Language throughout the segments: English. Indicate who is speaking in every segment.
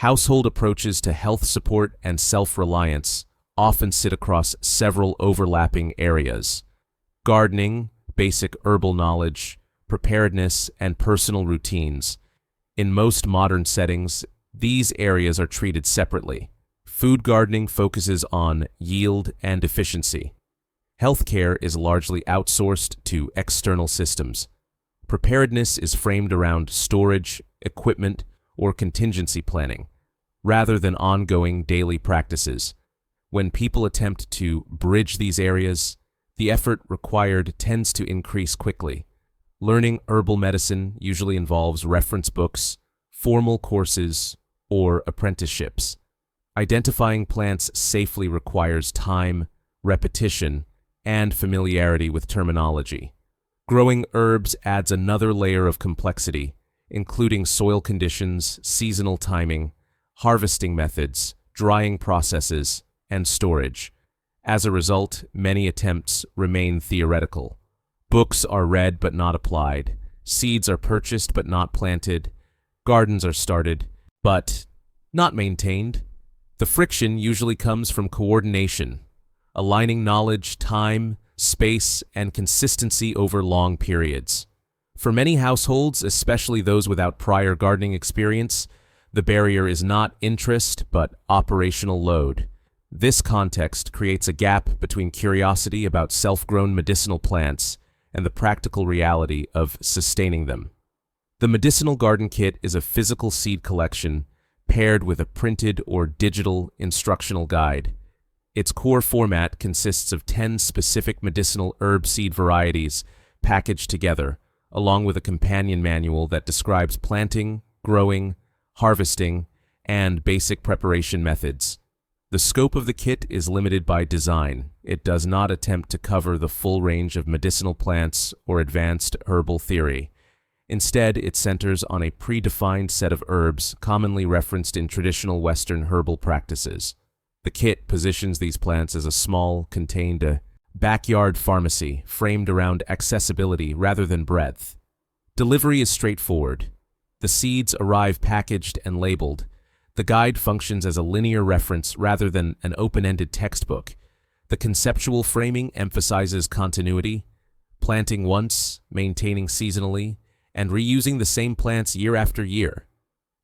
Speaker 1: Household approaches to health support and self-reliance often sit across several overlapping areas: gardening, basic herbal knowledge, preparedness, and personal routines. In most modern settings, these areas are treated separately. Food gardening focuses on yield and efficiency. Healthcare is largely outsourced to external systems. Preparedness is framed around storage, equipment, or contingency planning, rather than ongoing daily practices. When people attempt to bridge these areas, the effort required tends to increase quickly. Learning herbal medicine usually involves reference books, formal courses, or apprenticeships. Identifying plants safely requires time, repetition, and familiarity with terminology. Growing herbs adds another layer of complexity, including soil conditions, seasonal timing, harvesting methods, drying processes, and storage. As a result, many attempts remain theoretical. Books are read but not applied. Seeds are purchased but not planted. Gardens are started but not maintained. The friction usually comes from coordination, aligning knowledge, time, space, and consistency over long periods. For many households, especially those without prior gardening experience, the barrier is not interest but operational load. This context creates a gap between curiosity about self-grown medicinal plants and the practical reality of sustaining them. The Medicinal Garden Kit is a physical seed collection paired with a printed or digital instructional guide. Its core format consists of 10 specific medicinal herb seed varieties packaged together, along with a companion manual that describes planting, growing, harvesting, and basic preparation methods. The scope of the kit is limited by design. It does not attempt to cover the full range of medicinal plants or advanced herbal theory. Instead, it centers on a predefined set of herbs commonly referenced in traditional Western herbal practices. The kit positions these plants as a small, contained backyard pharmacy framed around accessibility rather than breadth. Delivery is straightforward. The seeds arrive packaged and labeled. The guide functions as a linear reference rather than an open-ended textbook. The conceptual framing emphasizes continuity, planting once, maintaining seasonally, and reusing the same plants year after year.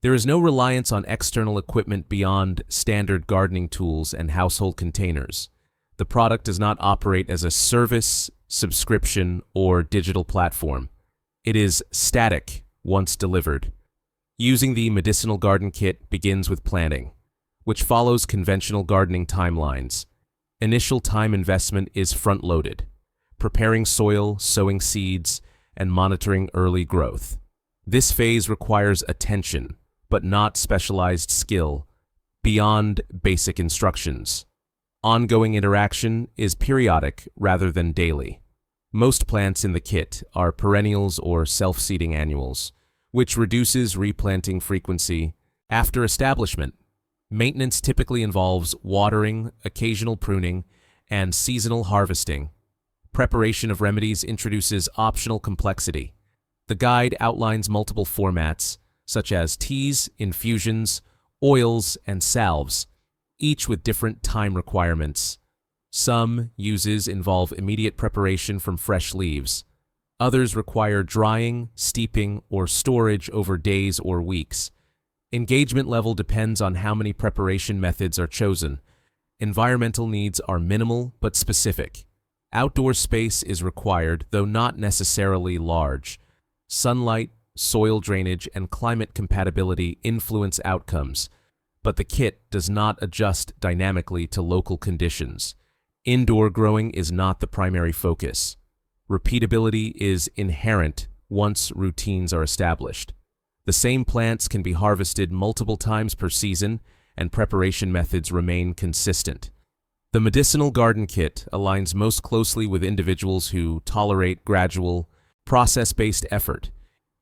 Speaker 1: There is no reliance on external equipment beyond standard gardening tools and household containers. The product does not operate as a service, subscription, or digital platform. It is static once delivered. Using the Medicinal Garden Kit begins with planting, which follows conventional gardening timelines. Initial time investment is front-loaded, preparing soil, sowing seeds, and monitoring early growth. This phase requires attention, but not specialized skill, beyond basic instructions. Ongoing interaction is periodic rather than daily. Most plants in the kit are perennials or self-seeding annuals, which reduces replanting frequency after establishment. Maintenance typically involves watering, occasional pruning, and seasonal harvesting. Preparation of remedies introduces optional complexity. The guide outlines multiple formats, such as teas, infusions, oils, and salves, each with different time requirements. Some uses involve immediate preparation from fresh leaves. Others require drying, steeping, or storage over days or weeks. Engagement level depends on how many preparation methods are chosen. Environmental needs are minimal but specific. Outdoor space is required, though not necessarily large. Sunlight, soil drainage, and climate compatibility influence outcomes, but the kit does not adjust dynamically to local conditions. Indoor growing is not the primary focus. Repeatability is inherent once routines are established. The same plants can be harvested multiple times per season, and preparation methods remain consistent. The Medicinal Garden Kit aligns most closely with individuals who tolerate gradual, process-based effort.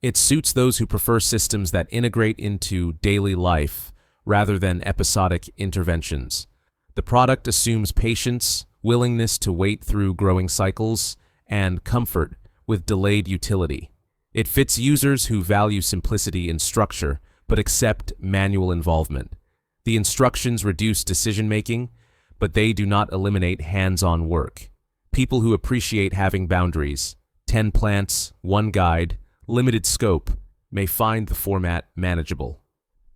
Speaker 1: It suits those who prefer systems that integrate into daily life rather than episodic interventions. The product assumes patience, willingness to wait through growing cycles, and comfort with delayed utility. It fits users who value simplicity in structure but accept manual involvement. The instructions reduce decision-making, but they do not eliminate hands-on work. People who appreciate having boundaries, 10 plants, 1 guide, limited scope, may find the format manageable.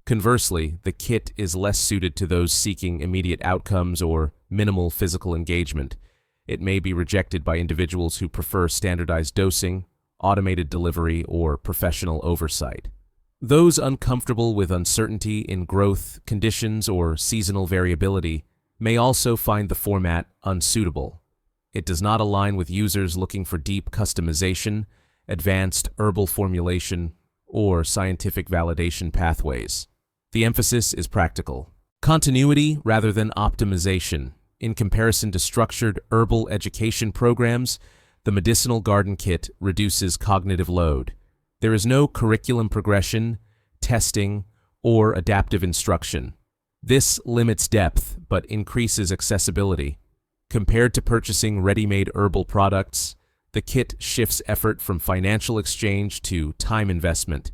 Speaker 1: Conversely, the kit is less suited to those seeking immediate outcomes or minimal physical engagement. It may be rejected by individuals who prefer standardized dosing, automated delivery, or professional oversight. Those uncomfortable with uncertainty in growth, conditions, or seasonal variability may also find the format unsuitable. It does not align with users looking for deep customization, advanced herbal formulation, or scientific validation pathways. The emphasis is practical. Continuity rather than optimization. In comparison to structured herbal education programs, the Medicinal Garden Kit reduces cognitive load. There is no curriculum progression, testing, or adaptive instruction. This limits depth but increases accessibility. Compared to purchasing ready-made herbal products, the kit shifts effort from financial exchange to time investment.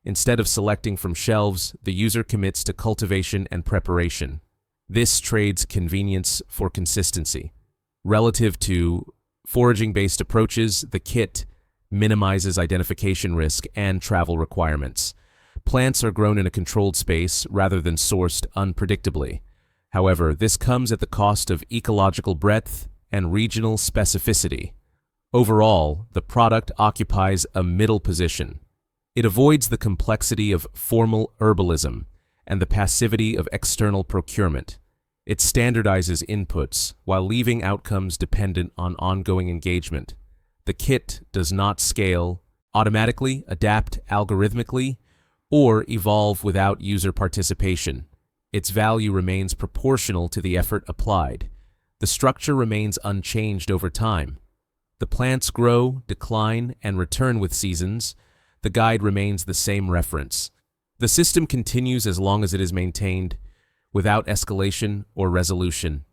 Speaker 1: Instead of selecting from shelves, the user commits to cultivation and preparation. This trades convenience for consistency. Relative to foraging-based approaches, the kit minimizes identification risk and travel requirements. Plants are grown in a controlled space rather than sourced unpredictably. However, this comes at the cost of ecological breadth and regional specificity. Overall, the product occupies a middle position. It avoids the complexity of formal herbalism and the passivity of external procurement. It standardizes inputs while leaving outcomes dependent on ongoing engagement. The kit does not scale, automatically adapt algorithmically, or evolve without user participation. Its value remains proportional to the effort applied. The structure remains unchanged over time. The plants grow, decline, and return with seasons. The guide remains the same reference. The system continues as long as it is maintained, without escalation or resolution.